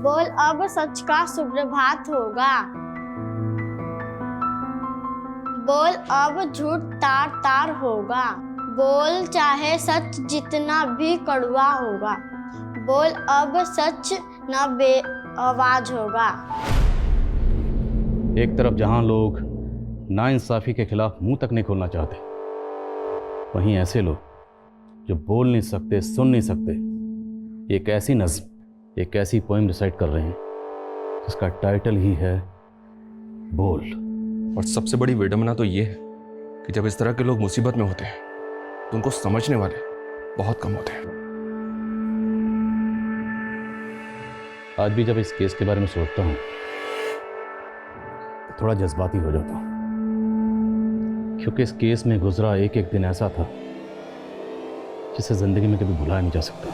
बोल अब सच का सुप्रभात होगा। बोल अब झूठ तार तार होगा। बोल चाहे सच जितना भी कड़वा होगा। बोल अब सच न बेआवाज होगा। एक तरफ जहां लोग नाइंसाफी के खिलाफ मुंह तक नहीं खोलना चाहते, वहीं ऐसे लोग जो बोल नहीं सकते, सुन नहीं सकते, एक ऐसी नज्म, एक ऐसी पोएम रिसाइट कर रहे हैं जिसका टाइटल ही है बोल। और सबसे बड़ी विडंबना तो ये है कि जब इस तरह के लोग मुसीबत में होते हैं तो उनको समझने वाले बहुत कम होते हैं। आज भी जब इस केस के बारे में सोचता हूं तो थोड़ा जज्बाती हो जाता हूं, क्योंकि इस केस में गुजरा एक एक दिन ऐसा था जिसे जिंदगी में कभी भुलाया नहीं जा सकता।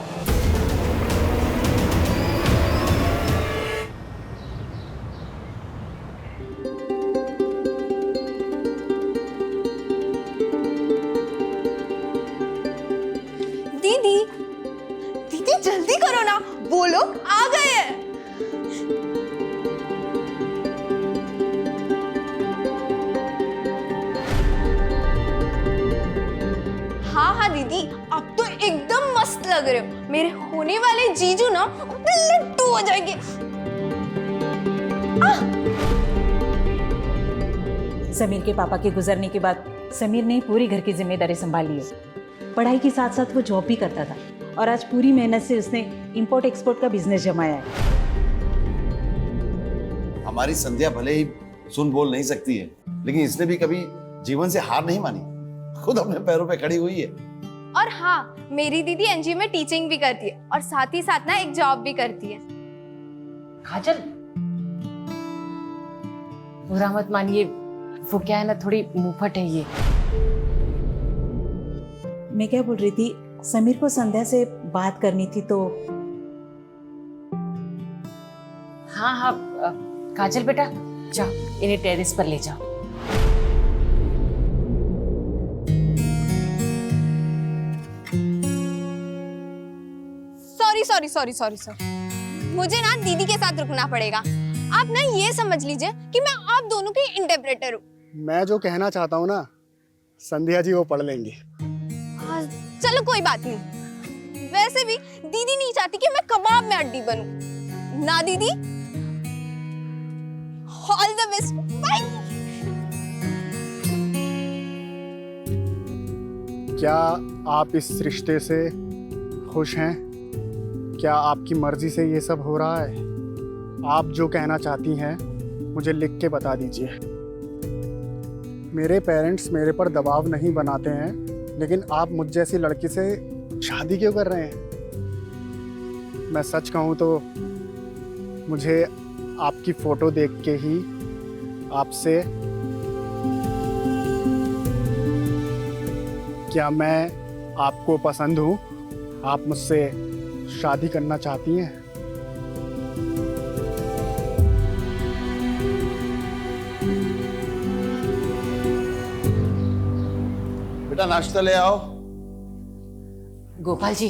दीदी, दीदी जल्दी करो ना, वो लोग आ गए हैं। हाँ हाँ दीदी, अब तो एकदम मस्त लग रहे हो। मेरे होने वाले जीजू ना लट्टू हो जाएंगे। समीर के पापा के गुजरने के बाद समीर ने पूरी घर की जिम्मेदारी संभाली है। पढ़ाई के साथ साथ वो जॉब भी करता था और आज पूरी मेहनत से उसने इंपोर्ट एक्सपोर्ट का बिजनेस जमाया है। हमारी संध्या भले ही सुन बोल नहीं सकती है, लेकिन इसने भी कभी जीवन से हार नहीं मानी, खुद अपने पैरों पे खड़ी हुई है। और हाँ, मेरी दीदी एनजीओ में टीचिंग भी करती है और साथ ही साथ ना एक जॉब भी करती है। काजल, बुरा मत मानिए, वो क्या है ना, थोड़ी मुंहफट है ये। मैं क्या बोल रही थी, समीर को संध्या से बात करनी थी तो। हाँ हाँ काजल बेटा, जाओ इन्हें टेरेस पर ले जाओ। सॉरी, मुझे ना दीदी के साथ रुकना पड़ेगा। आप ना ये समझ लीजिए कि मैं आप दोनों की इंटरप्रेटर हूँ। मैं जो कहना चाहता हूँ ना, संध्या जी वो पढ़ लेंगी। चलो कोई बात नहीं। वैसे भी दीदी नहीं चाहती कि मैं कबाब में हड्डी बनूं। ना दीदी, ऑल द बेस्ट, बाय। क्या आप इस रिश्ते से खुश हैं? क्या आपकी मर्जी से ये सब हो रहा है? आप जो कहना चाहती हैं मुझे लिख के बता दीजिए। मेरे पेरेंट्स मेरे पर दबाव नहीं बनाते हैं, लेकिन आप मुझ जैसी लड़की से शादी क्यों कर रहे हैं? मैं सच कहूँ तो मुझे आपकी फोटो देख के ही आपसे, क्या मैं आपको पसंद हूँ? आप मुझसे शादी करना चाहती हैं? बेटा नाश्ता ले आओ। गोपाल जी,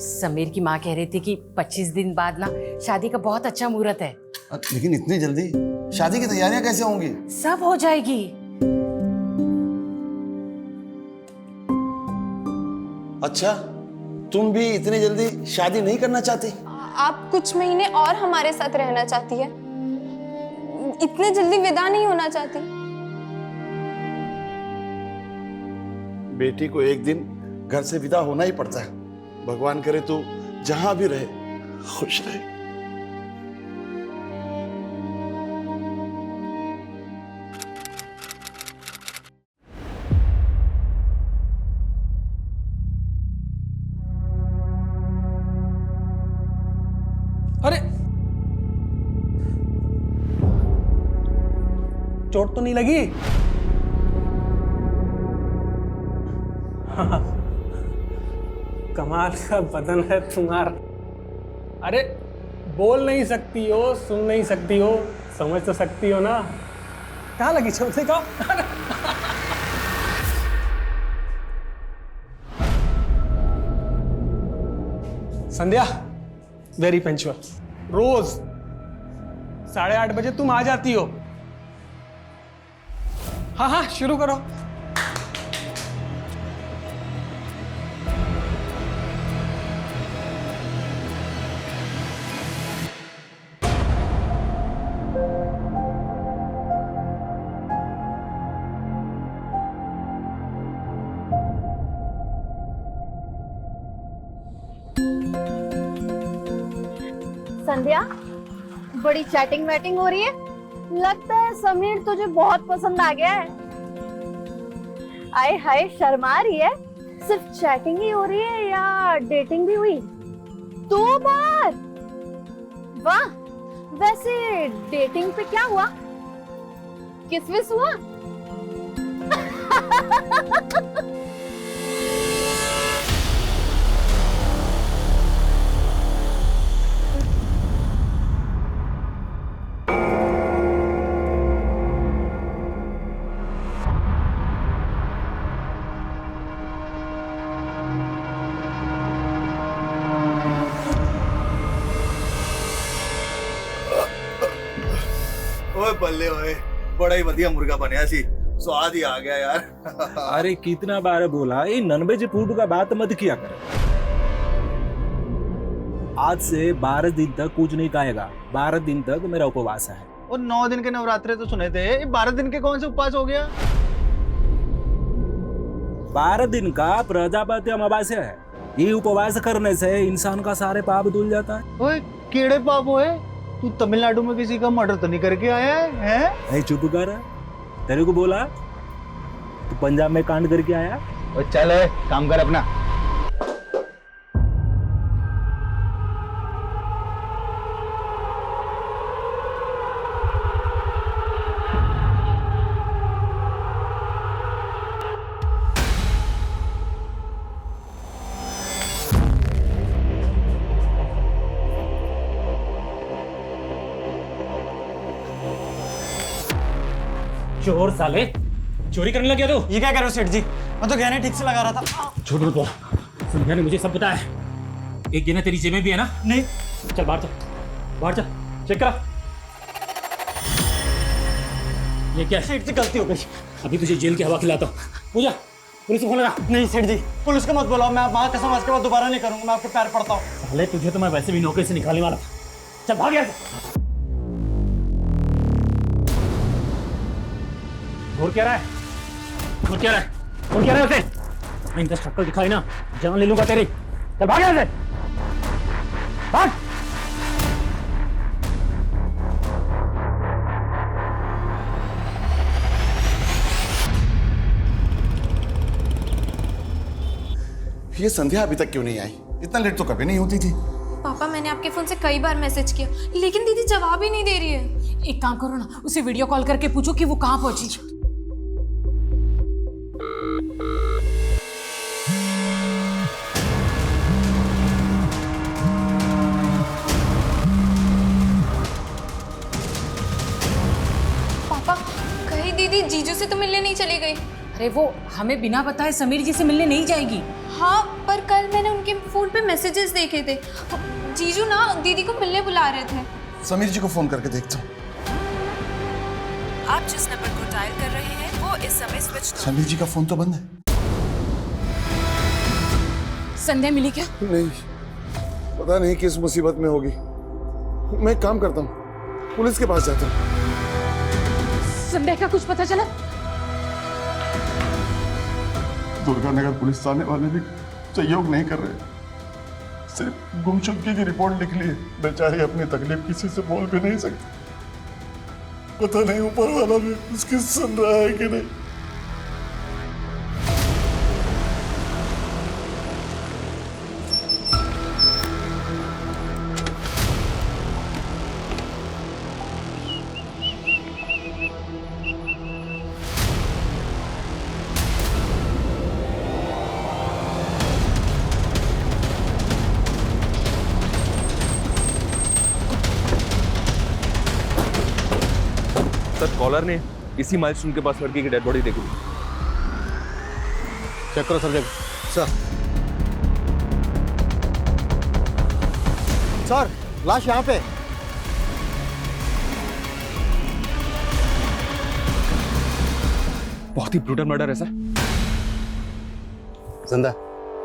समीर की माँ कह रही थी कि 25 दिन बाद ना शादी का बहुत अच्छा मुहूर्त है। लेकिन इतनी जल्दी शादी की तैयारियां कैसे होंगी? सब हो जाएगी। अच्छा, तुम भी इतनी जल्दी शादी नहीं करना चाहती? आप कुछ महीने और हमारे साथ रहना चाहती है, इतने जल्दी विदा नहीं होना चाहती। बेटी को एक दिन घर से विदा होना ही पड़ता है। भगवान करे तू जहां भी रहे खुश रहे। अरे चोट तो नहीं लगी? कमाल का बदन है तुम्हारा। अरे बोल नहीं सकती हो, सुन नहीं सकती हो, समझ तो सकती हो ना? कहाँ लगी चोट? देखो। संध्या, वेरी पंचुअल। रोज 8:30 बजे तुम आ जाती हो। हाँ हाँ शुरू करो। संध्या, बड़ी चैटिंग वैटिंग हो रही है। लगता है समीर तुझे बहुत पसंद आ गया है। आए हाय, शर्मा रही है। सिर्फ चैटिंग ही हो रही है या डेटिंग भी हुई? 2 बार? वाह, वैसे डेटिंग पे क्या हुआ? किस विस हुआ? ओए बल्ले ओए, बड़ा ही बढ़िया मुर्गा बनया सी, स्वाद ही आ गया यार। अरे कितना बार बोला ये नॉनवेज फूड का बात मत किया कर। आज से 12 दिन तक कुछ नहीं खाएगा। 12 दिन तक मेरा उपवास है। और 9 दिन के नवरात्रे तो सुने थे, ये 12 दिन के कौन से उपवास हो गया? 12 दिन का प्रजापति अमावस्या है। ये उपवास करने से इंसान का सारे पाप धुल जाता है। ओए केड़े पाप होए? तू तमिलनाडु में किसी का मर्डर तो नहीं करके आया है? नहीं चुप कर, तेरे को बोला तू पंजाब में कांड करके आया। और चल काम कर अपना। चोर साले, चोरी करने लग गया तू। ये क्या कर रहे हो सेठ जी? मैं तो गहने ठीक से लगा रहा था। झूठ मत बोल, संध्या ने मुझे सब बताया है। एक गहना तेरी जेब में भी है ना? नहीं। चल बाहर चल, बाहर चल, चेक करा। ये क्या है? सेठ जी गलती हो गई। अभी तुझे जेल की हवा खिलाता हूँ। पूजा, पुलिस को फोन लगा। नहीं सेठ जी, पुलिस को मत बुलाओ। मैं माँ कसम आज के बाद दोबारा नहीं करूंगा। मैं आपके पैर पड़ता हूँ। साले तुझे तो मैं वैसे भी नौकरी से निकालने वाला था। चल भाग यहाँ से। और क्या रहा है? और क्या रहा है? और क्या रहा है उसे? मैं इनका शक्ल दिखाई ना, जान ले लूंगा तेरी। चल भाग यहाँ से, भाग। ये संध्या अभी तक क्यों नहीं आई? इतना लेट तो कभी नहीं होती थी। पापा, मैंने आपके फोन से कई बार मैसेज किया, लेकिन दीदी जवाब ही नहीं दे रही है। एक काम करो ना, उसे वीडियो कॉल करके पूछो कि वो कहाँ पहुंची। पापा, कहीं दीदी जीजू से तो मिलने नहीं चली गई? अरे वो हमें बिना बताए समीर जी से मिलने नहीं जाएगी। हाँ, पर कल मैंने उनके फोन पे मैसेजेस देखे थे। जीजू ना दीदी को मिलने बुला रहे थे। समीर जी को फोन करके देखता हूँ। आप जिस नंबर को डायल कर रहे हैं वो इस समय स्विच। समीर जी का फोन तो बंद है। संध्या मिली क्या? नहीं, पता नहीं किस मुसीबत में होगी। मैं एक काम करता हूँ, पुलिस के पास जाता हूँ। संध्या का कुछ पता चला? दुर्गानगर पुलिस थाने वाले भी सहयोग नहीं कर रहे। सिर्फ गुमशुदगी की रिपोर्ट लिख ली है। बेचारी अपनी तकलीफ किसी से बोल भी नहीं सकती। पता नहीं ऊपर वाला भी उसकी सुन रहा है कि नहीं। सर, कॉलर ने इसी माइलस्टोन के पास लड़की की डेड बॉडी देखी। चेक करो सर। सर लाश यहाँ पे। बहुत ही ब्रूटल मर्डर है सर। जिंदा,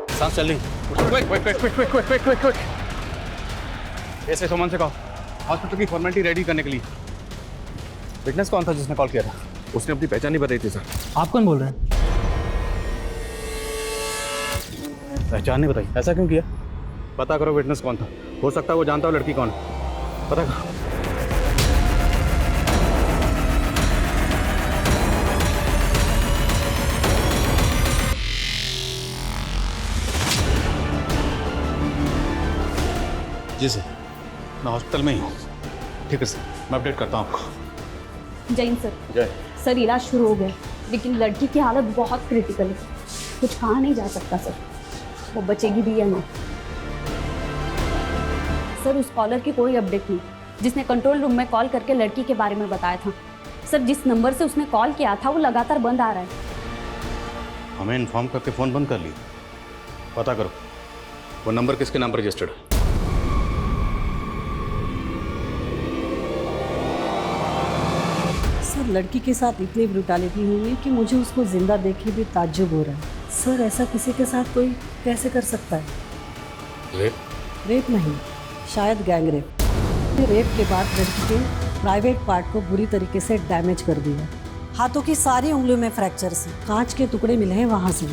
सांस चल रही। ऐसे सुमन से कहो हॉस्पिटल की फॉर्मेलिटी रेडी करने के लिए। विटनेस कौन था जिसने कॉल किया था? उसने अपनी पहचान नहीं बताई थी सर। आप कौन बोल रहे हैं? पहचान नहीं बताई, ऐसा क्यों किया? पता करो विटनेस कौन था, हो सकता है वो जानता हो लड़की कौन है। पता करो। जी सर, मैं हॉस्पिटल में ही हूँ। ठीक है सर, मैं अपडेट करता हूँ आपको। जैन सर। जय सर इलाज शुरू हो गया, लेकिन लड़की की हालत बहुत क्रिटिकल है। कुछ कहा नहीं जा सकता सर, वो बचेगी भी या नहीं। सर उस कॉलर की कोई अपडेट नहीं जिसने कंट्रोल रूम में कॉल करके लड़की के बारे में बताया था। सर जिस नंबर से उसने कॉल किया था वो लगातार बंद आ रहा है। हमें इन्फॉर्म करके फ़ोन बंद कर लिया। पता करो वो नंबर किसके नाम पर रजिस्टर्ड है। सर लड़की के साथ इतनी ब्रूटालिटी हुई है कि मुझे उसको जिंदा देख के भी ताज्जुब हो रहा है। सर ऐसा किसी के साथ कोई कैसे कर सकता है? रेप नहीं, शायद गैंग रेप। रेप के बाद लड़की के प्राइवेट पार्ट को बुरी तरीके से डैमेज कर दिया। हाथों की सारी उंगलियों में फ्रैक्चर्स हैं। कांच के टुकड़े मिले हैं वहाँ से।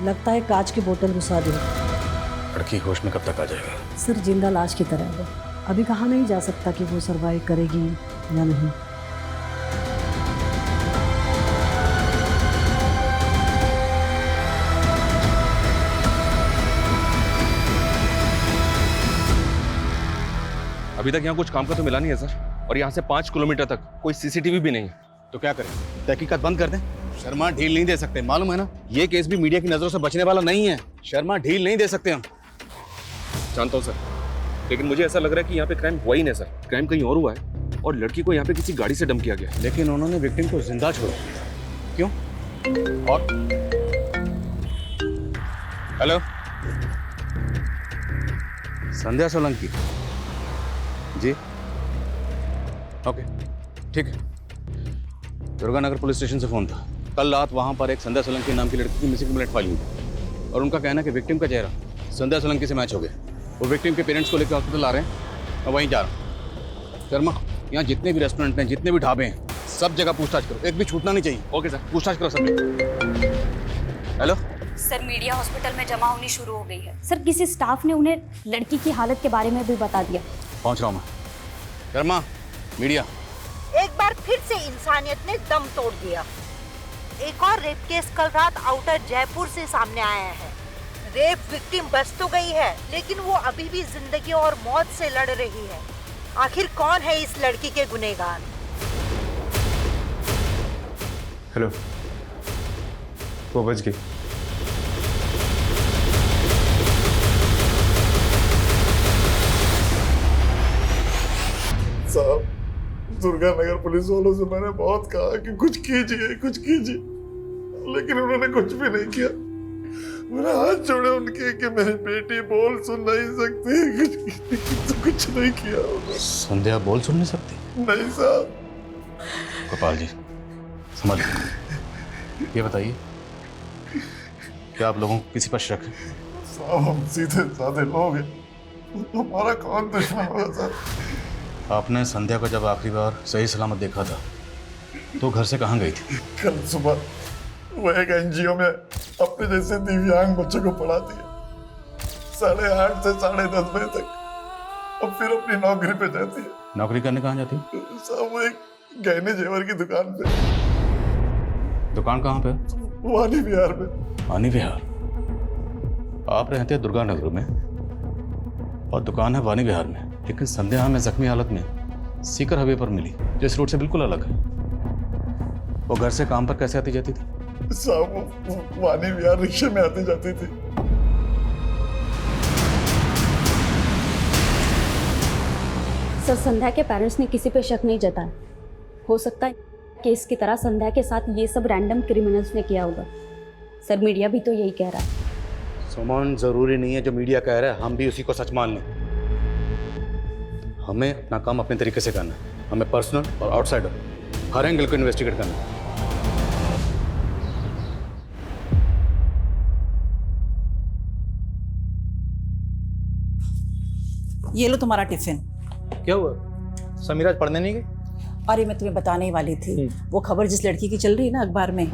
लगता है कांच की बोतल घुसा दी। लड़की होश में कब तक आ जाएगा? सर जिंदा लाश की तरह है। अभी कहा नहीं जा सकता कि वो सर्वाइव करेगी या नहीं। अभी तक यहाँ कुछ काम का तो मिला नहीं है सर, और यहाँ से 5 किलोमीटर तक कोई सीसीटीवी भी नहीं है। तो क्या करें? तहकीकात बंद कर दें? शर्मा ढील नहीं दे सकते, मालूम है ना। ये केस भी मीडिया की नजरों से बचने वाला नहीं है। शर्मा ढील नहीं दे सकते हम। जानता हूँ सर, लेकिन मुझे ऐसा लग रहा है कि यहाँ पे क्राइम हुआ ही नहीं सर। क्राइम कहीं और हुआ है और लड़की को यहाँ पे किसी गाड़ी से डंप किया गया। लेकिन उन्होंने विक्टिम को जिंदा छोड़ा, क्यों? और हेलो, संध्या सोलंकी जी, ओके ठीक है। दुर्गानगर पुलिस स्टेशन से फोन था। कल रात वहां पर एक संध्या सोलंकी नाम की लड़की की मिसिंग कंप्लेंट फाइल हुई और उनका कहना है कि विक्टिम का चेहरा संध्या सोलंकी से मैच हो गया। वो विक्टिम के पेरेंट्स को लेकर हॉस्पिटल आ रहे हैं, मैं वहीं जा रहा हूँ। शर्मा, यहाँ जितने भी रेस्टोरेंट हैं, जितने भी ढाबे हैं, सब जगह पूछताछ करो, एक भी छूटना नहीं चाहिए। ओके सर, पूछताछ करो सब। हेलो सर, मीडिया हॉस्पिटल में जमा होनी शुरू हो गई है। सर किसी स्टाफ ने उन्हें लड़की की हालत के बारे में भी बता दिया। पहुंच रहा हूँ मैं। शर्मा, मीडिया। एक बार फिर से इंसानियत ने दम तोड़ दिया। एक और रेप केस कल रात आउटर जयपुर से सामने आया है। रेप विक्टिम बच तो गई है, लेकिन वो अभी भी जिंदगी और मौत से लड़ रही है। आखिर कौन है इस लड़की के गुनहगार? हेलो, वो बच गई। साहब, दुर्गानगर पुलिस वालों से मैंने बहुत कहा कि कुछ कीजिए, कुछ कीजिए, लेकिन उन्होंने कुछ भी नहीं किया। मैंने हाथ जोड़े उनके कि मेरी बेटी बोल सुन नहीं सकती, कुछ नहीं किया। संध्या बोल सुन नहीं सकती? नहीं साहब। गोपाल जी समझ, ये बताइए क्या आप लोगों को किसी पर शक है? साहब हम सीधे साधे लोग हैं, हमारा कौन दुश्मन होगा साहब? आपने संध्या को जब आखिरी बार सही सलामत देखा था तो घर से कहाँ गई थी? कल सुबह वो एक एनजीओ में अपने जैसे दिव्यांग बच्चों को पढ़ाती है, 8:30 से 10:30 बजे तक। अब फिर अपनी नौकरी पे जाती है। नौकरी करने कहाँ जाती? साहब वो एक गहने जेवर की दुकान पे। दुकान कहाँ पे? वानी विहार में। वानी विहार? आप रहते हैं दुर्गानगर में और दुकान है वानी विहार में, लेकिन संध्या हमें जख्मी हालत में सीकर हाईवे पर मिली, जो इस रोड से बिल्कुल अलग है। वो घर से काम पर कैसे आती जाती थी? साहब वो वानी विहार रिक्शे में आती जाती थी। सर संध्या के पेरेंट्स ने किसी पे शक नहीं जताया। हो सकता है केस की तरह संध्या के साथ ये सब रैंडम क्रिमिनल्स ने किया होगा। सर मीडिया भी तो यही कह रहा है। सुमन, जरूरी नहीं है जो मीडिया कह रहा है हम भी उसी को सच मान लें। हमें अपना काम अपने तरीके से करना है। हमें पर्सनल और आउटसाइडर हर एंगल को इन्वेस्टिगेट करना है। ये लो तुम्हारा टिफिन। क्या हुआ? समीरा आज पढ़ने नहीं गई? अरे मैं तुम्हें बताने ही वाली थी, वो खबर जिस लड़की की चल रही है ना अखबार में,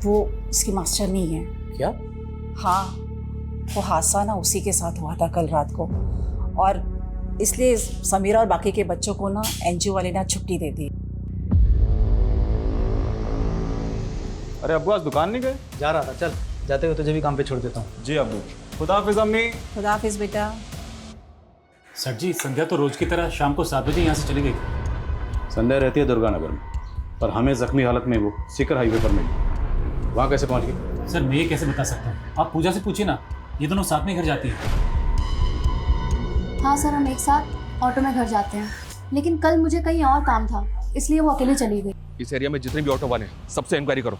वो इसकी मास्टर नहीं है। क्या? हाँ, वो हादसा ना उसी के साथ हुआ था कल रात को, और इसलिए समीरा और बाकी के बच्चों को ना एनजीओ वाले ने छुट्टी दे दी। अरे अब्बू आज दुकान नहीं गए? जा रहा था, चल जाते हुए तुझे भी काम पे छोड़ देता हूँ। जी अब्बू। खुदा हाफिज अम्मी। खुदा हाफिज बेटा। सर जी, संध्या तो रोज की तरह शाम को 7 बजे यहाँ से चली गई। संध्या रहती है दुर्गानगर में, पर हमें जख्मी हालत में वो सीकर हाईवे पर मिली। वहाँ कैसे पहुँच गई? सर मैं ये कैसे बता सकता हूँ, आप पूजा से पूछिए ना, ये दोनों साथ में घर जाती हैं। हाँ सर, हम एक साथ ऑटो में घर जाते हैं, लेकिन कल मुझे कहीं और काम था, इसलिए वो अकेले चली गई। इस एरिया में जितने भी ऑटो वाले हैं सबसे इंक्वायरी करो,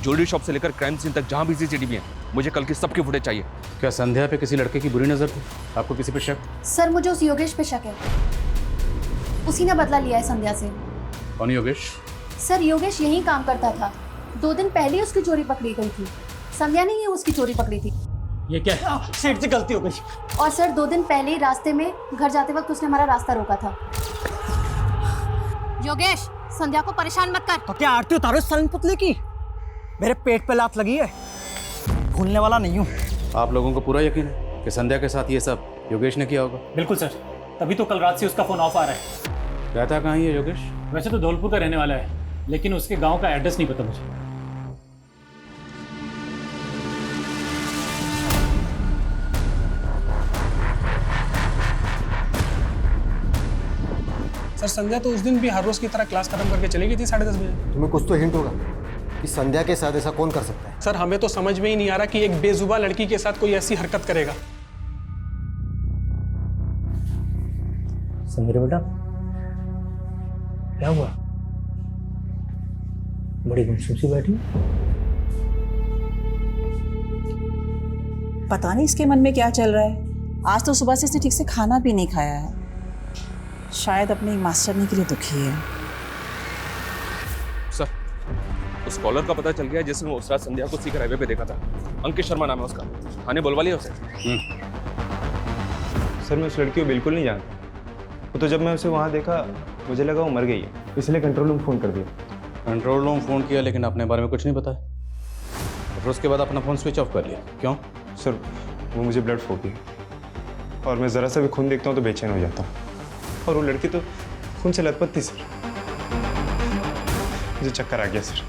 ज्वेलरी शॉप से लेकर क्राइम सीन तक जहाँ भी सीसीटीवी है, मुझे कल की सबकी फुटेज चाहिए। क्या संध्या पे किसी लड़के की बुरी नजर थी? आपको किसी पे शक? सर मुझे उस योगेश पे शक है, उसी ने बदला लिया है संध्या से। कौन योगेश? सर योगेश यहीं काम करता था, 2 दिन पहले उसकी चोरी पकड़ी गई थी। संध्या ने ही उसकी चोरी पकड़ी थी। ये क्या? सेठ से गलती हो गई। और सर 2 दिन पहले ही रास्ते में घर जाते वक्त उसने हमारा रास्ता रोका था। योगेश, संध्या को परेशान मत कर। तो क्या आरती उतारो इस साली पुतले की? मेरे पेट पे लात लगी है, भूलने वाला नहीं हूँ। आप लोगों को पूरा यकीन है कि संध्या के साथ ये सब योगेश ने किया होगा? बिल्कुल सर, तभी तो कल रात से उसका फोन ऑफ आ रहा है। रहता कहाँ है योगेश? वैसे तो धौलपुर का रहने वाला है, लेकिन उसके गांव का एड्रेस नहीं पता मुझे। सर संध्या तो उस दिन भी हर रोज की तरह क्लास खत्म करके चली गई थी 10:30 बजे। तुम्हें कुछ तो हिंट होगा कि संध्या के साथ ऐसा कौन कर सकता है? सर हमें तो समझ में ही नहीं आ रहा कि एक बेजुबान लड़की के साथ कोई ऐसी हरकत करेगा। समीरा बेटा, क्या हुआ? बड़ी गुमसुम सी बैठी। पता नहीं इसके मन में क्या चल रहा है, आज तो सुबह से इसने ठीक से खाना भी नहीं खाया है। शायद अपने मास्टरनी के लिए दुखी है। सर, उस कॉलर का पता चल गया जिसने उस रात संध्या को सीकर हाईवे पे देखा था। अंकित शर्मा नाम है उसका। थाने बुलवा लिया उसे? सर मैं उस लड़की को बिल्कुल नहीं जानता। वो तो जब मैं उसे वहाँ देखा मुझे लगा वो मर गई है, इसलिए कंट्रोल रूम फ़ोन कर दिया। कंट्रोल रूम फ़ोन किया लेकिन अपने बारे में कुछ नहीं बताया, फिर उसके बाद अपना फ़ोन स्विच ऑफ कर लिया। क्यों? सर वो मुझे ब्लड फोड़ती है और मैं ज़रा सा भी खून देखता हूँ तो बेचैन हो जाता हूँ, और वो लड़की तो खून से लथपथ थी सर। मुझे चक्कर आ गया सर।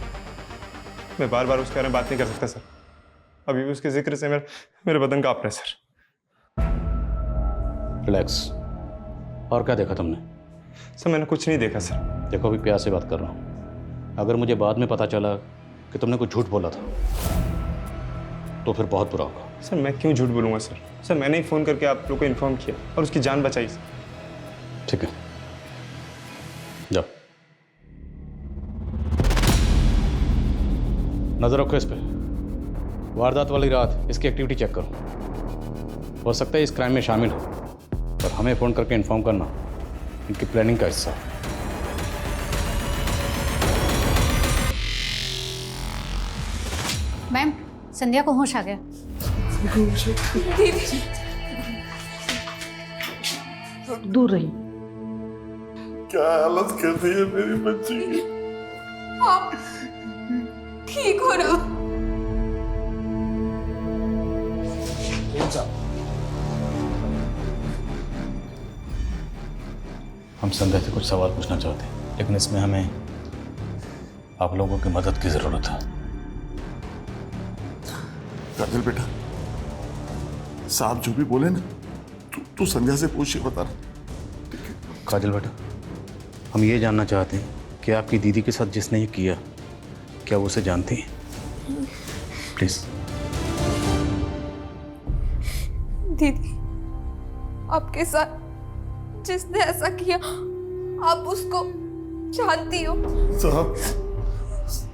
मैं बार बार उसके बारे में बात नहीं कर सकता सर। अभी भी उसके जिक्र से मेरे बदन काँप रहा है सर। रिलैक्स। और क्या देखा तुमने? सर मैंने कुछ नहीं देखा सर। देखो अभी प्यार से बात कर रहा हूँ, अगर मुझे बाद में पता चला कि तुमने कुछ झूठ बोला था तो फिर बहुत बुरा होगा। सर मैं क्यों झूठ बोलूँगा सर? सर मैंने ही फ़ोन करके आप लोग को इन्फॉर्म किया और उसकी जान बचाई सर। ठीक है, जाओ नजर रखो इस पे। वारदात वाली रात इसकी एक्टिविटी चेक करो, हो सकता है इस क्राइम में शामिल हो, और हमें फ़ोन करके इन्फॉर्म करना इनकी प्लानिंग का हिस्सा। मैम, संध्या को होश आ गया। दूर रही। क्या हालत कर दी है मेरी बच्ची की। आप ठीक हो ना? हम संध्या से कुछ सवाल पूछना चाहते हैं, लेकिन इसमें हमें आप लोगों की मदद की जरूरत है। काजल बेटा, साहब जो भी बोले ना तू संध्या से पूछ, बता। काजल बेटा, हम ये जानना चाहते हैं कि आपकी दीदी के साथ जिसने ये किया, क्या वो उसे जानती है? प्लीज। दीदी, आपके साथ जिसने ऐसा किया आप उसको जानती हो? साहब,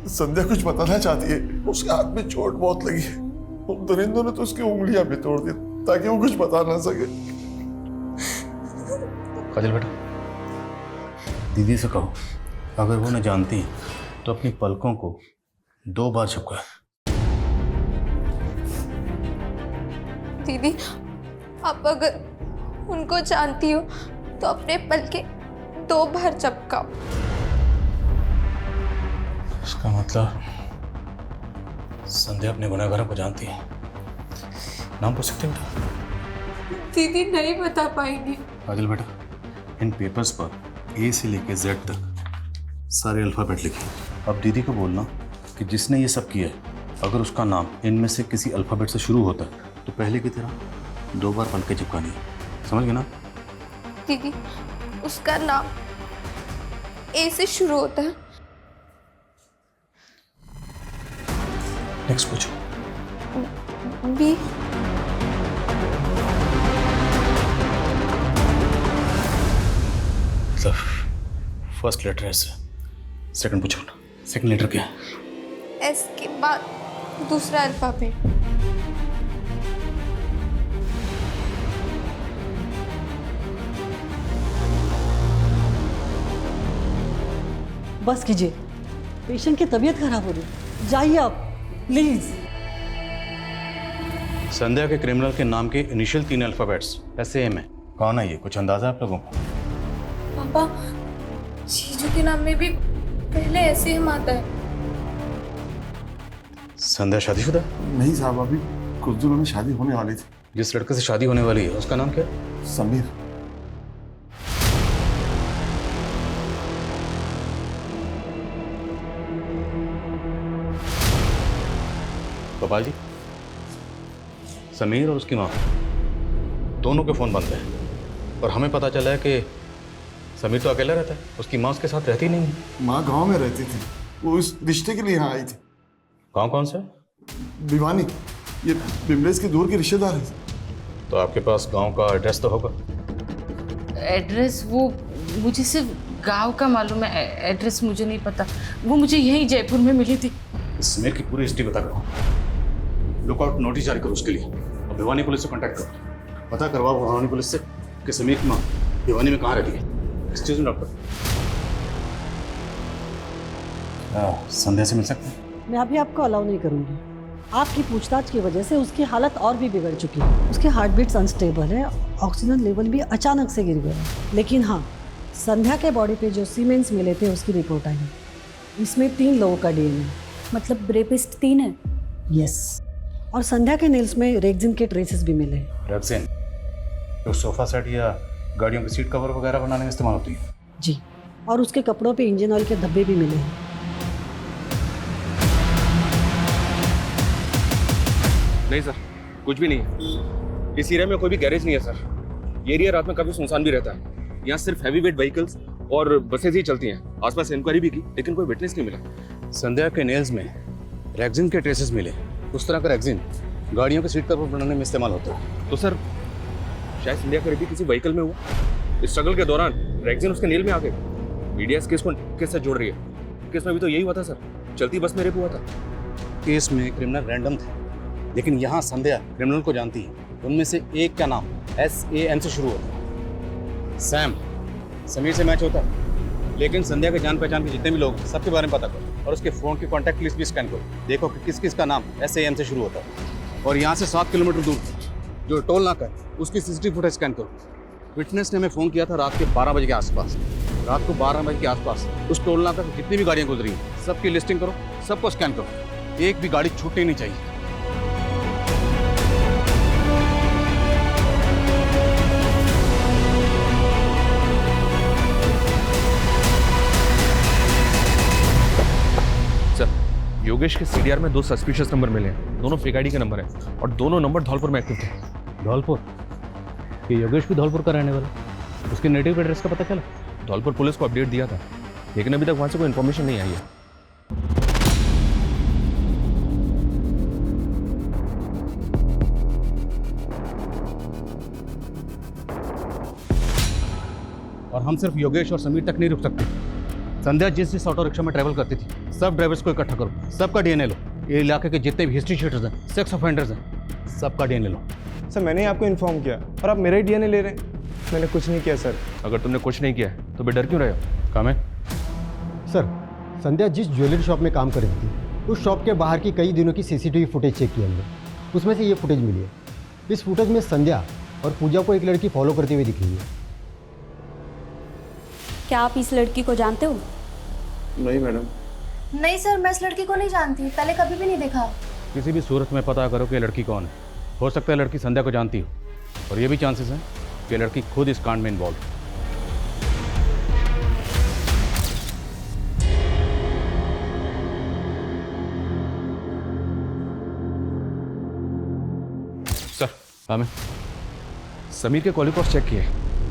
संध्या कुछ बताना चाहती है। उसके हाथ में चोट बहुत लगी है, उन दरिंदों ने तो उसकी उंगलियां भी तोड़ दी ताकि वो कुछ बता ना सके। काजल बेटा, दीदी से कहो, अगर वो न जानती तो अपनी पलकों को 2 बार झपका। दीदी, आप अगर उनको जानती हो तो अपने पल के 2 बार चपकाओ। इसका मतलब संध्या अपने गुनहगारों को जानती है। नाम पूछ सकते बेटा? दीदी नहीं बता पाएंगी। आदिल बेटा, इन पेपर्स पर ए से लेके जेड तक सारे अल्फ़ाबेट लिखे। अब दीदी को बोलना कि जिसने ये सब किया है, अगर उसका नाम इनमें से किसी अल्फ़ाबेट से शुरू होता है तो पहले की तरह 2 बार पलके चिपकानी है। समझ गए ना? दीदी, उसका नाम ए से शुरू होता है। नेक्स्ट पूछो। बी। मतलब फर्स्ट लेटर एस, सेकंड पूछो ना, सेकंड लेटर क्या है? एस के बाद दूसरा अल्फाबेट। बस कीजिए, पेशेंट की तबीयत खराब हो रही है, जाइए आप प्लीज। संध्या के क्रिमिनल के नाम के इनिशियल 3 अल्फाबेट्स SAM है। कौन है ये? कुछ अंदाजा आप लोगों को? पापा, जीजू के नाम में भी पहले ऐसे हम आता है। संध्या शादीशुदा? नहीं साहब, अभी कुछ दिनों में शादी होने वाली थी। जिस लड़के से शादी होने वाली है उसका नाम क्या है? समीर। गोपाल जी, समीर और उसकी माँ दोनों के फ़ोन बंद हैं और हमें पता चला है कि समीर तो अकेला रहता है, उसकी माँ उसके साथ रहती नहीं है। माँ गांव में रहती थी, वो इस रिश्ते के लिए यहाँ आई थी। गाँव कौन सा? भिवानी, ये बिमलेश की दूर की रिश्तेदार है। तो आपके पास गांव का एड्रेस तो होगा? एड्रेस वो मुझे सिर्फ गांव का मालूम है, एड्रेस मुझे नहीं पता। वो मुझे यहीं जयपुर में मिली थी। समीर की पूरी हिस्ट्री बता करो, लुकआउट नोटिस जारी करो उसके लिए और भिवानी पुलिस से कांटेक्ट करो। पता करवाओ भिवानी पुलिस से कि समीर की माँ भिवानी में कहाँ रहती है। एक्सक्यूज मी डॉक्टर, संध्या से मिल सकते हैं? मैं अभी आपको अलाउ नहीं करूंगी। आपकी पूछताछ की वजह से उसकी हालत और भी बिगड़ चुकी है। उसके हार्ट बीट्स अनस्टेबल है, ऑक्सीजन लेवल भी अचानक से गिर गया है। लेकिन हाँ, संध्या के बॉडी पे जो सीमेंट्स मिले थे उसकी रिपोर्ट आई है। इसमें 3 लोगों का DNA। मतलब रेपिस्ट 3 है? यस। और संध्या के नेल्स में रेक्सिन के ट्रेसेस भी मिले। रेक्सिन जो सोफा सेट या गाड़ियों की सीट कवर वगैरह बनाने में इस्तेमाल होती है? जी। और उसके कपड़ों पे इंजन ऑयल के धब्बे भी मिले हैं। नहीं सर, कुछ भी नहीं है। इस एरिया में कोई भी गैरेज नहीं है सर। ये एरिया रात में काफी सुनसान भी रहता है। यहाँ सिर्फ हैवी वेट व्हीकल्स और बसेज ही चलती हैं। आसपास इंक्वायरी भी की लेकिन कोई विटनेस नहीं मिला। संध्या के नेल्स में रेक्सिन के ट्रेसेस मिले। उस तरह का रेक्सिन गाड़ियों के सीट कवर बनाने में इस्तेमाल होता है। तो सर शायद संध्या का रेप किसी व्हीकल में हुआ। इस स्ट्रगल के दौरान रेक्सिन उसके नेल में आ गए। मीडिया इस केस को किससे जोड़ रही है? केस में भी तो यही हुआ था सर, चलती बस में रेप हुआ था। केस में क्रिमिनल रैंडम थे, लेकिन यहाँ संध्या क्रिमिनल को जानती है। उनमें से एक का नाम SAM से शुरू होता है। सैम समीर से मैच होता है, लेकिन संध्या के जान पहचान के जितने भी लोग हैं सबके बारे में पता करो और उसके फ़ोन की कॉन्टैक्ट लिस्ट भी स्कैन करो। देखो कि किस किस का नाम SAM से शुरू होता है। और यहाँ से 7 किलोमीटर दूर जो टोल नाका है उसकी CCTV फुटेज स्कैन करो। विटनेस ने हमें फ़ोन किया था रात के 12 बजे के आसपास। रात को 12 बजे के आसपास उस टोल नाका से जितनी भी गाड़ियाँ गुजरी हैं सबकी लिस्टिंग करो, सबको स्कैन करो। एक भी गाड़ी छूटनी नहीं चाहिए। योगेश के CDR में 2 सस्पिशियस नंबर मिले हैं। दोनों फेक ID के नंबर हैं और दोनों नंबर धौलपुर में एक्टिव थे। धौलपुर? कि योगेश भी धौलपुर का रहने वाला? उसके नेटिव एड्रेस का पता चला? धौलपुर पुलिस को अपडेट दिया था, लेकिन अभी तक वहाँ से कोई इन्फॉर्मेशन नहीं आई है। और हम सिर्फ योगेश और समीर तक नहीं रुक सकते। संध्या जिस ऑटो रिक्शा में ट्रैवल करती थी सब ड्राइवर्स को इकट्ठा करो, सबका DNA लो। ये इलाके के जितने भी हिस्ट्री शीटर्स हैं, सेक्स ऑफेंडर्स हैं, सबका DNA लो। सर मैंने आपको इन्फॉर्म किया और आप मेरा ही DNA ले रहे हैं। मैंने कुछ नहीं किया सर। अगर तुमने कुछ नहीं किया है तो फिर डर क्यों रहे हो? कम है। सर, संध्या जिस ज्वेलरी शॉप में काम कर रही थी उस शॉप के बाहर की कई दिनों की सीसीटीवी फुटेज चेक की हमने, उसमें से ये फुटेज मिली है। इस फुटेज में संध्या और पूजा को एक लड़की फॉलो करते हुए दिख रही है। क्या आप इस लड़की को जानते हो? नहीं मैडम। नहीं सर, मैं इस लड़की को नहीं जानती, पहले कभी भी नहीं देखा। किसी भी सूरत में पता करो कि ये लड़की कौन है। हो सकता है लड़की संध्या को जानती हो, और ये भी चांसेस हैं कि लड़की खुद इस कांड में इन्वॉल्व है। सर, हमें समीर के कॉल रिकॉर्ड्स चेक किए,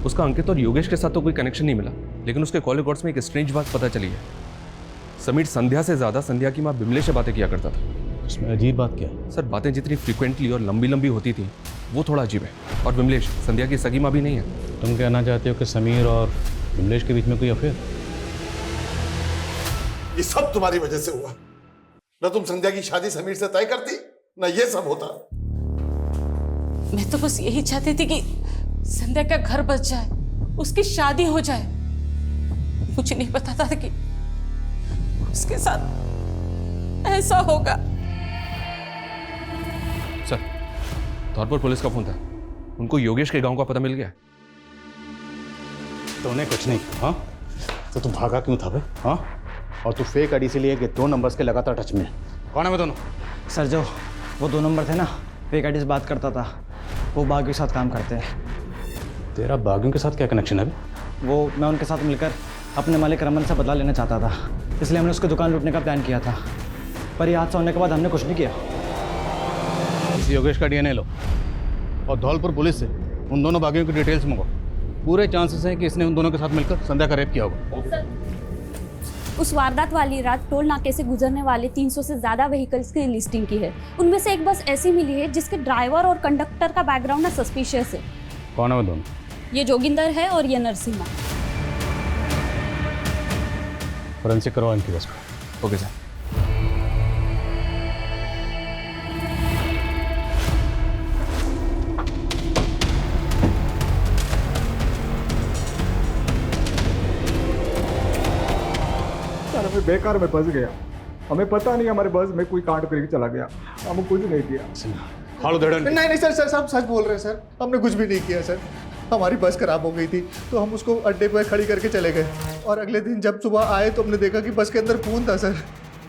उसका अंकित और योगेश के साथ तो कोई कनेक्शन नहीं मिला, लेकिन उसके कॉल रिकॉर्ड्स में एक स्ट्रेंज बात पता चली है। समीर संध्या से ज़्यादा संध्या की माँ बिमले से बातें किया करता था। इसमें अजीब बात क्या है? सर, बातें जितनी फ्रीक्वेंटली और लंबी लंबी होती थी वो थोड़ा अजीब है। और बिमलेश संध्या की सगी माँ भी नहीं है। तुम कहना चाहते हो कि समीर और बिमलेश के बीच में कोई अफेयर? ये सब तुम्हारी वजह से हुआ। न तुम संध्या की शादी समीर से तय करती, न ये सब होता। मैं तो बस यही चाहती थी कि संध्या का घर बच जाए, उसकी शादी हो जाए। मुझे नहीं पता था कि उसके साथ ऐसा होगा। सर, धौलपुर पुलिस का फोन था, उनको योगेश के गांव का पता मिल गया। तो उन्हें कुछ नहीं। हाँ, तो तुम भागा क्यों था बे? हाँ, और तू फेक आईडी से लिए कि 2 नंबर्स के लगातार टच में। कौन है वो दोनों? सर, जो वो 2 नंबर थे ना, फेक आईडी से बात करता था, वो बागियों के साथ काम करते हैं। तेरा बागियों के साथ क्या कनेक्शन है अभी? वो मैं उनके साथ मिलकर अपने मालिक रमन से बदला लेना चाहता था, इसलिए हमने उसकी दुकान लूटने का प्लान किया था। पर ये हादसा होने के बाद हमने कुछ नहीं किया। इस योगेश का डीएनए लो और धौलपुर पुलिस से उन दोनों बागियों की डिटेल्स मंगाओ। पूरे चांसेस हैं कि इसने उन दोनों के साथ मिलकर संध्या का रेप किया होगा। उस वारदात वाली रात टोल नाके से गुजरने वाले 300 से ज़्यादा व्हीकल्स की लिस्टिंग की है। उनमें से एक बस ऐसी मिली है जिसके ड्राइवर और कंडक्टर का बैकग्राउंड ना सस्पिशियस है। कौन है वो दोनों? ये जोगिंदर है और ये नरसिम्हा। फोरेंसिक करवाओ इनकी बस को। Okay sir. हमें बेकार में फंस गया। हमें पता नहीं हमारे बस में कोई कांड करके चला गया। हम कुछ नहीं किया। नहीं सर, सब सच बोल रहे हैं सर। हमने कुछ भी नहीं किया सर। हमारी बस खराब हो गई थी तो हम उसको अड्डे पर खड़ी करके चले गए, और अगले दिन जब सुबह आए तो हमने देखा कि बस के अंदर खून था सर।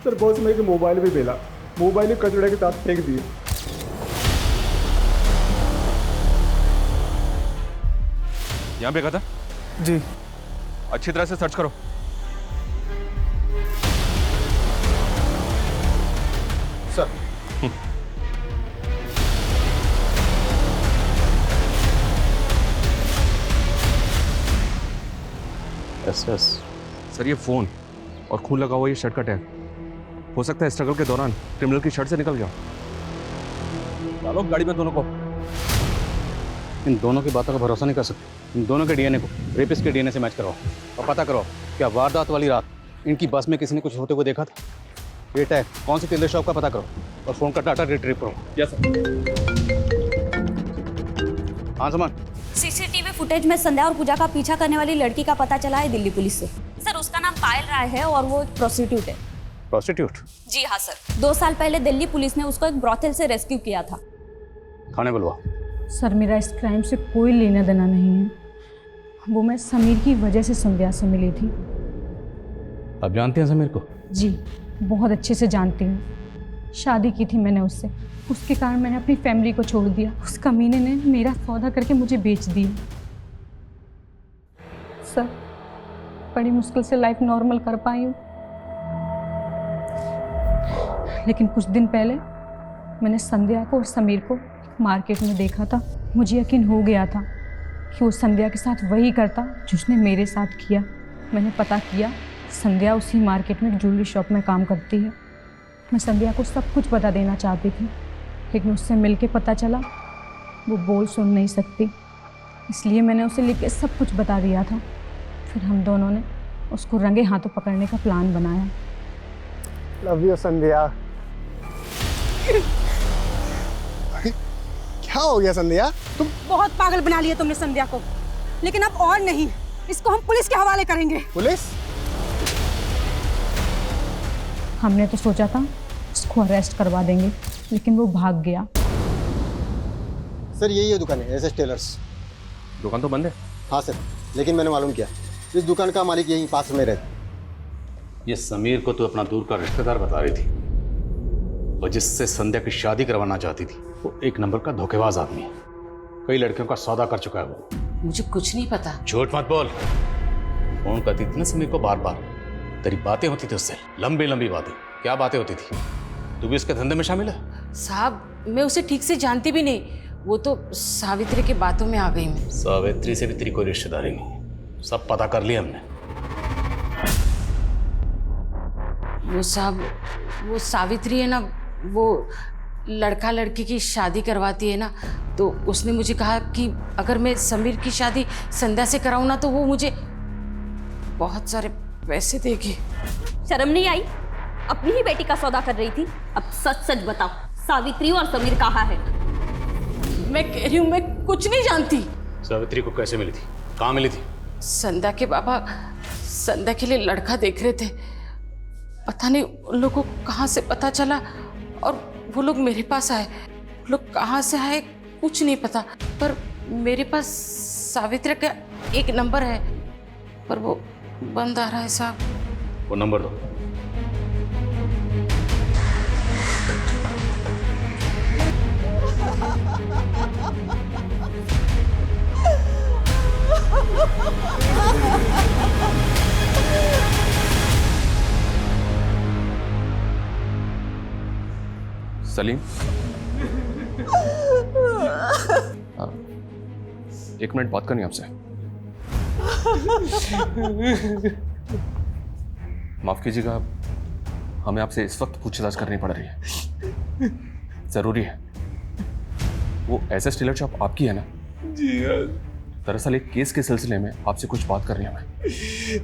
सर, बस में एक मोबाइल भी मिला, मोबाइल कचड़े के साथ फेंक दिए। यहाँ पे था जी। अच्छी तरह से सर्च करो। सर, एस सर, ये फोन और खून लगा हुआ ये शर्ट का टैग हो सकता है स्ट्रगल के दौरान क्रिमिनल की शर्ट से निकल गया। डालो गाड़ी में दोनों को। इन दोनों की बातों का भरोसा नहीं कर सकते। इन दोनों के डीएनए को रेपिस्ट के डीएनए से मैच करवाओ और पता करो क्या वारदात वाली रात इनकी बस में किसी ने कुछ होते हुए देखा था। ये टैग कौन सी टेलर शॉप का पता करो और फोन का डाटा रिट्रीव करो। Yes sir. हाँ समान। सीसीटीवी फुटेज में संध्या और पूजा का पीछा करने वाली लड़की का पता चला है दिल्ली पुलिस से। सर, उसका नाम पायल राय है और वो एक प्रोस्टिट्यूट है। प्रोस्टिट्यूट? जी हाँ सर। 2 साल पहले दिल्ली पुलिस ने उसको एक ब्रॉथल से रेस्क्यू किया था। थाने बुलवाओ। सर, मेरा इस क्राइम से कोई लेना देना नहीं है। वो मैं समीर की वजह से संध्या से मिली थी। आप जानते हैं समीर को? जी, बहुत अच्छे से जानती हूँ। शादी की थी मैंने उससे, उसके कारण मैंने अपनी फैमिली को छोड़ दिया। उस कमीने ने मेरा सौदा करके मुझे बेच दिया। सर, बड़ी मुश्किल से लाइफ नॉर्मल कर पाई हूँ, लेकिन कुछ दिन पहले मैंने संध्या को और समीर को मार्केट में देखा था। मुझे यकीन हो गया था कि वो संध्या के साथ वही करता जो उसने मेरे साथ किया। मैंने पता किया, संध्या उसी मार्केट में एक ज्वेलरी शॉप में काम करती है। मैं संध्या को सब कुछ बता देना चाहती थी, लेकिन उससे मिलके पता चला वो बोल सुन नहीं सकती, इसलिए मैंने उसे लिख के सब कुछ बता दिया था। फिर हम दोनों ने उसको रंगे हाथों पकड़ने का प्लान बनाया। लव यू संध्या। क्या हो गया संध्या? तुम बहुत पागल बना लिया तुमने संध्या को, लेकिन अब और नहीं, इसको हम पुलिस के हवाले करेंगे। पुलिस? हमने तो सोचा था उसको अरेस्ट करवा देंगे, लेकिन वो भाग गया। सर यही है दुकान है SS टेलर्स। दुकान तो बंद है। हाँ सर, लेकिन मैंने मालूम किया इस दुकान का मालिक यहीं पास में रहता। ये समीर को तो अपना दूर का रिश्तेदार बता रही थी, और जिससे संध्या की शादी करवाना चाहती थी वो एक नंबर का धोखेबाज आदमी है। कई लड़कियों का सौदा कर चुका है वो। मुझे कुछ नहीं पता। झूठ मत बोल। फोन करती थी ना समीर को बार बार, तेरी बातें होती थी उससे, लंबी लंबी बातें। क्या बातें होती थी? तू भी उसके धंधे में शामिल है? साहब मैं उसे ठीक से जानती भी नहीं, वो तो सावित्री की बातों में आ गई मैं। सावित्री से भी तेरी कोई रिश्तेदारी नहीं, सब पता कर लिया हमने। वो साहब, वो सावित्री है ना, वो लड़का लड़की की शादी करवाती है ना, तो उसने मुझे कहा कि अगर मैं समीर की शादी संध्या से कराऊं ना तो वो मुझे बहुत सारे पैसे देगी। शर्म नहीं आई? अपनी ही बेटी का सौदा कर रही थी। अब सच सच बताओ, सावित्री और समीर कहाँ है? मैं कह रही हूँ मैं कुछ नहीं जानती। सावित्री को कैसे मिली थी? कहाँ मिली थी? संध्या के बाबा संध्या के लिए लड़का देख रहे थे, पता नहीं उन लोगों को कहाँ से पता चला और वो लोग मेरे पास आए। वो लोग कहाँ से आए कुछ नहीं पता, पर मेरे पास सावित्री का एक नंबर है, पर वो बंद आ रहा है साहब। वो नंबर दो। सलीम, एक मिनट बात करनी आपसे। माफ कीजिएगा, हमें आपसे इस वक्त पूछताछ करनी पड़ रही है, जरूरी है। वो SS टेलर शॉप आपकी है ना? जी हाँ। दरअसल एक केस के सिलसिले में आपसे कुछ बात करनी है हमें।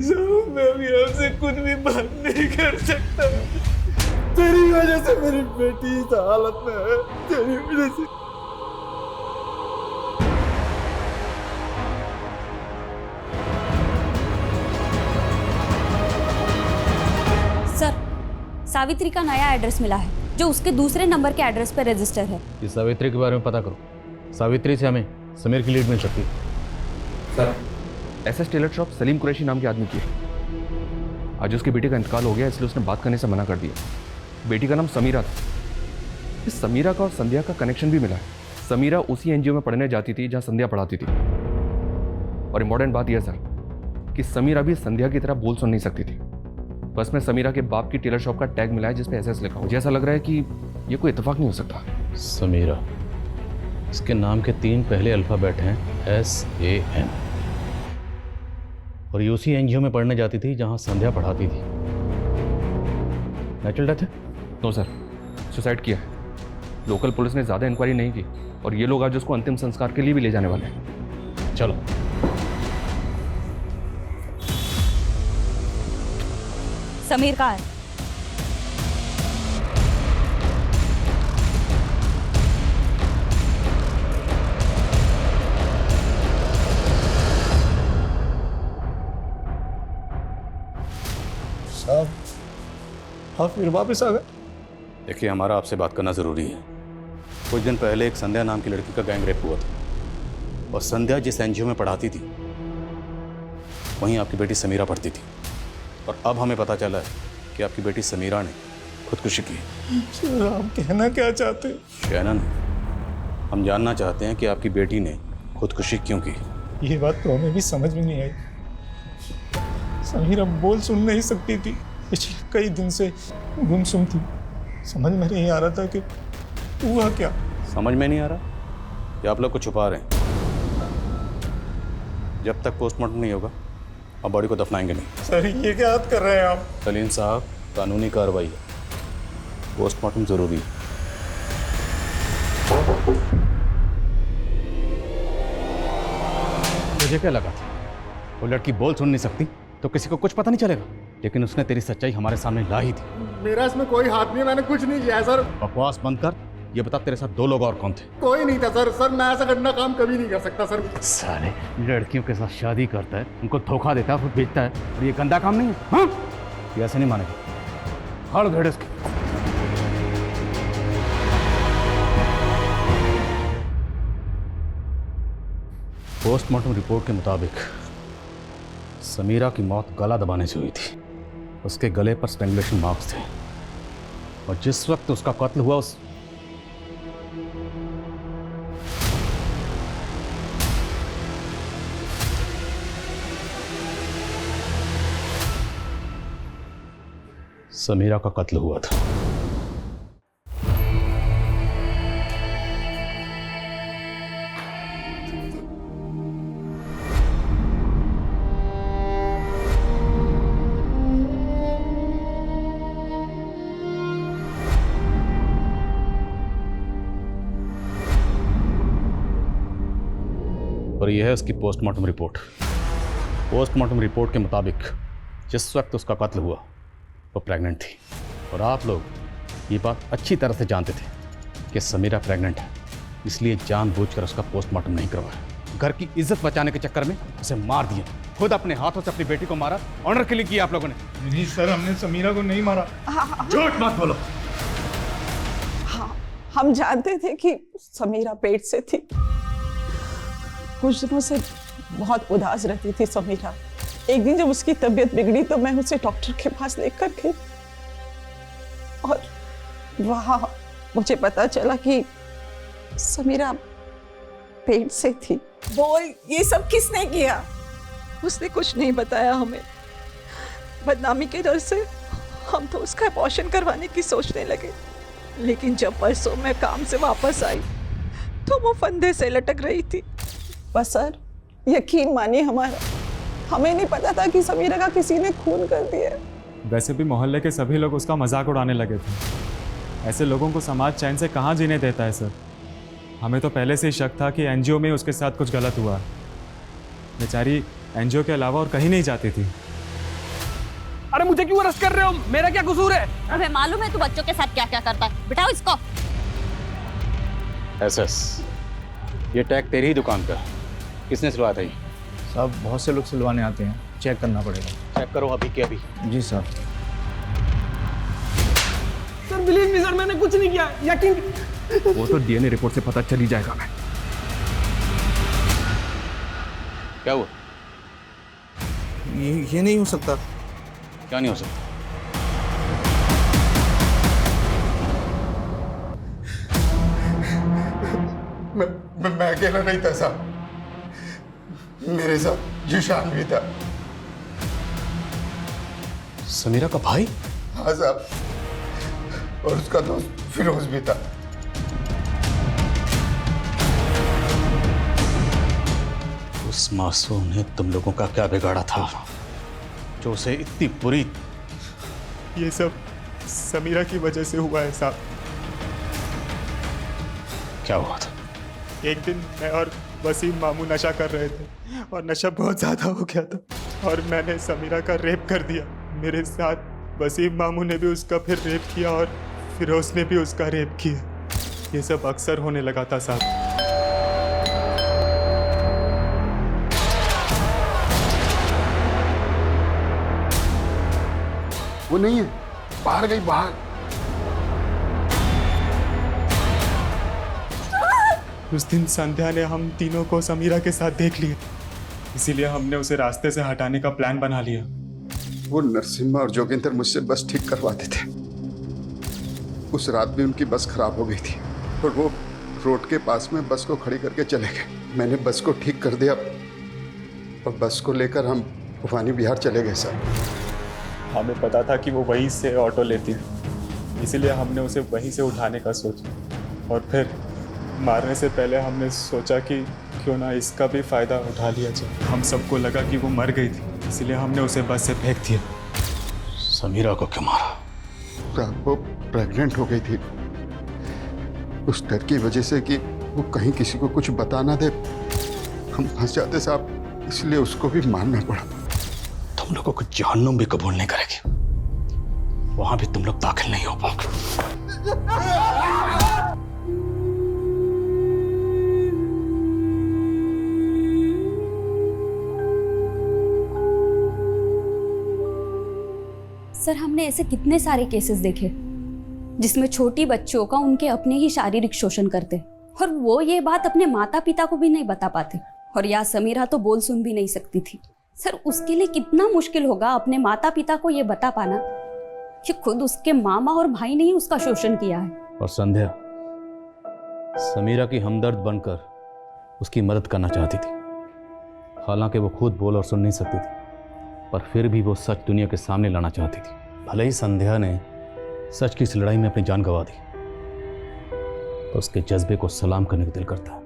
साहब मैं अभी आपसे कुछ भी बात नहीं कर सकता। तेरी वजह से मेरी बेटी इस हालत में है, तेरी वजह से। सर, सावित्री का नया एड्रेस मिला है जो उसके दूसरे नंबर के एड्रेस पर रजिस्टर है। इस सावित्री के बारे में पता करो। सावित्री से हमें समीर की लीड मिल सकती है। Sir, SS Taylor shop Salim Qureshi नाम के आदमी की है। आज उसकी बेटी का इंतकाल हो गया, इसलिए उसने बात करने से मना कर दिया। बेटी का नाम समीरा था। इस समीरा का और संध्या का कनेक्शन भी मिला है। समीरा उसी NGO में पढ़ने जाती थी जहां संध्या पढ़ाती थी। और इम्पोर्टेंट बात यह सर कि समीरा भी संध्या की तरह बोल सुन नहीं सकती थी। बस में समीरा के बाप की टेलर शॉप का टैग मिला है जिस पे SS लिखा हो। मुझे ऐसा लग रहा है कि ये कोई इत्तेफाक नहीं हो सकता। समीरा, इसके नाम के 3 पहले अल्फ़ाबेट हैं SAM, और ये उसी NGO में पढ़ने जाती थी जहां संध्या पढ़ाती थी। नेचुरल डेथ है? नो सर, सुसाइड किया है। लोकल पुलिस ने ज़्यादा इंक्वायरी नहीं की और ये लोग आज उसको अंतिम संस्कार के लिए भी ले जाने वाले हैं। चलो। समीर कहाँ है? साहब आप फिर वापस आ गए? देखिए, हमारा आपसे बात करना ज़रूरी है। कुछ दिन पहले एक संध्या नाम की लड़की का गैंग रेप हुआ था, और संध्या जिस NGO में पढ़ाती थी वहीं आपकी बेटी समीरा पढ़ती थी। और अब हमें पता चला है कि आपकी बेटी समीरा ने खुदकुशी की। सर आप कहना क्या चाहते हैं? कहना नहीं, हम जानना चाहते हैं कि आपकी बेटी ने खुदकुशी क्यों की। ये बात तो हमें भी समझ में नहीं आई। समीरा बोल सुन नहीं सकती थी, पिछले कई दिन से गुमसुम थी। समझ में नहीं आ रहा था कि हुआ क्या। समझ में नहीं आ रहा कि आप लोग कुछ छुपा रहे हैं। जब तक पोस्टमार्टम नहीं होगा अब बॉडी को दफनाएंगे नहीं। सर ये क्या बात कर रहे हैं आप? सलीम साहब, कानूनी कार्रवाई है, पोस्टमार्टम जरूरी है। मुझे क्या लगा था वो लड़की बोल सुन नहीं सकती तो किसी को कुछ पता नहीं चलेगा, लेकिन उसने तेरी सच्चाई हमारे सामने ला ही थी। मेरा इसमें कोई हाथ नहीं है, मैंने कुछ नहीं किया सर। बकवास बंद कर, ये बता तेरे साथ 2 लोग और कौन थे? कोई नहीं था सर। सर मैं ऐसा करना काम कभी नहीं कर सकता सर। साले लड़कियों के साथ शादी करता है, उनको धोखा देता है, फिर बेचता है, और ये गंदा काम नहीं है? हाँ, ये ऐसे नहीं मानेगा। हाड़ घेड़ इसकी। पोस्टमार्टम रिपोर्ट के मुताबिक समीरा की मौत गला दबाने से हुई थी। उसके गले पर स्ट्रैंगुलेशन मार्क्स थे और जिस वक्त उसका कत्ल हुआ उस समीरा का कत्ल हुआ था। और यह है उसकी पोस्टमार्टम रिपोर्ट। पोस्टमार्टम रिपोर्ट के मुताबिक जिस वक्त उसका कत्ल हुआ वो प्रेग्नेंट थी और आप लोग ये बात अच्छी तरह से जानते थे कि समीरा प्रेग्नेंट है, इसलिए जानबूझकर उसका पोस्टमार्टम नहीं करवाया। घर की इज्जत बचाने के चक्कर में उसे मार दिया। खुद अपने हाथों से अपनी बेटी को मारा। ऑनर किलिंग किया आप लोगों ने। नहीं सर, हमने समीरा को नहीं मारा। झूठ मत बोलो। हाँ, हम जानते थे कि समीरा पेट से थी। कुछ दिनों से बहुत उदास रहती थी समीरा। एक दिन जब उसकी तबीयत बिगड़ी तो मैं उसे डॉक्टर के पास लेकर गई और वहां मुझे पता चला कि समीरा पेट से थी। बोल, ये सब किसने किया? उसने कुछ नहीं बताया हमें। बदनामी के डर से हम तो उसका अबॉर्शन करवाने की सोचने लगे, लेकिन जब परसों मैं काम से वापस आई तो वो फंदे से लटक रही थी। बस सर, यकीन मानिए हमारा, हमें नहीं पता था कि समीरा का किसी ने खून कर दिया। वैसे भी मोहल्ले के सभी लोग उसका मजाक उड़ाने लगे थे। ऐसे लोगों को समाज चैन से कहाँ जीने देता है सर। हमें तो पहले से ही शक था कि एनजीओ में उसके साथ कुछ गलत हुआ। बेचारी एनजीओ के अलावा और कहीं नहीं जाती थी। अरे मुझे क्यों अरेस्ट कर रहे हो? मेरा क्या कसूर है? अबे मालूम है तू बच्चों के साथ क्या क्या करता है। बिठाओ इसको। एसएस, ये टैग तेरी ही दुकान का। किसने सिलवाया था ये? साहब, बहुत से लोग सिलवाने आते हैं, चेक करना पड़ेगा। चेक करो अभी के अभी। जी sir. Sir believe me sir, मैंने कुछ नहीं किया, यकीन। वो तो डीएनए रिपोर्ट से पता चल ही जाएगा। मैं क्या हुआ? ये नहीं हो सकता। क्या नहीं हो सकता? मैं अकेला नहीं था साहब, मेरे साथ जीशान भी था। समीरा का भाई? हाँ साहब, और उसका दोस्त फिरोज भी था। उस मासूम ने तुम लोगों का क्या बिगाड़ा था जो उसे इतनी बुरी? ये सब समीरा की वजह से हुआ है साहब। क्या हुआ था? एक दिन मैं और वसीम मामू नशा कर रहे थे और नशा बहुत ज़्यादा हो गया था और मैंने समीरा का रेप कर दिया। मेरे साथ वसीम मामू ने भी उसका फिर रेप किया और फिरोज ने भी उसका रेप किया। ये सब अक्सर होने लगा था साहब। वो नहीं है, बाहर गई, बाहर। उस दिन संध्या ने हम तीनों को समीरा के साथ देख लिया, इसीलिए हमने उसे रास्ते से हटाने का प्लान बना लिया। वो नरसिम्हा और जोगिंदर मुझसे बस ठीक करवाते थे। उस रात भी उनकी बस खराब हो गई थी और वो रोड के पास में बस को खड़ी करके चले गए। मैंने बस को ठीक कर दिया और बस को लेकर हम भवानी बिहार चले गए सर। हमें पता था कि वो वहीं से ऑटो लेती है, इसीलिए हमने उसे वहीं से उठाने का सोचा और फिर मारने से पहले हमने सोचा कि क्यों ना इसका भी फ़ायदा उठा लिया जाए। हम सबको लगा कि वो मर गई थी, इसलिए हमने उसे बस से फेंक दिया। समीरा को क्यों मारा? वो प्रेग्नेंट हो गई थी। उस डर की वजह से कि वो कहीं किसी को कुछ बता ना दे, हम फंस जाते साहब, इसलिए उसको भी मारना पड़ा। तुम लोगों को जहन्नुम भी कबूल नहीं करेगी, वहां भी तुम लोग दाखिल नहीं हो पाओगे। सर हमने ऐसे कितने सारे केसेस देखे जिसमें छोटी बच्चियों का उनके अपने ही शारीरिक शोषण करते और वो ये बात अपने माता पिता को भी नहीं बता पाते। और या समीरा तो बोल सुन भी नहीं सकती थी। सर उसके लिए कितना मुश्किल होगा अपने माता पिता को ये बता पाना कि खुद उसके मामा और भाई ने ही उसका शोषण किया है। और संध्या समीरा की हमदर्द बनकर उसकी मदद करना चाहती थी। हालांकि वो खुद बोल और सुन नहीं सकती थी, पर फिर भी वो सच दुनिया के सामने लाना चाहती थी। भले ही संध्या ने सच की इस लड़ाई में अपनी जान गंवा दी, तो उसके जज्बे को सलाम करने को दिल करता है।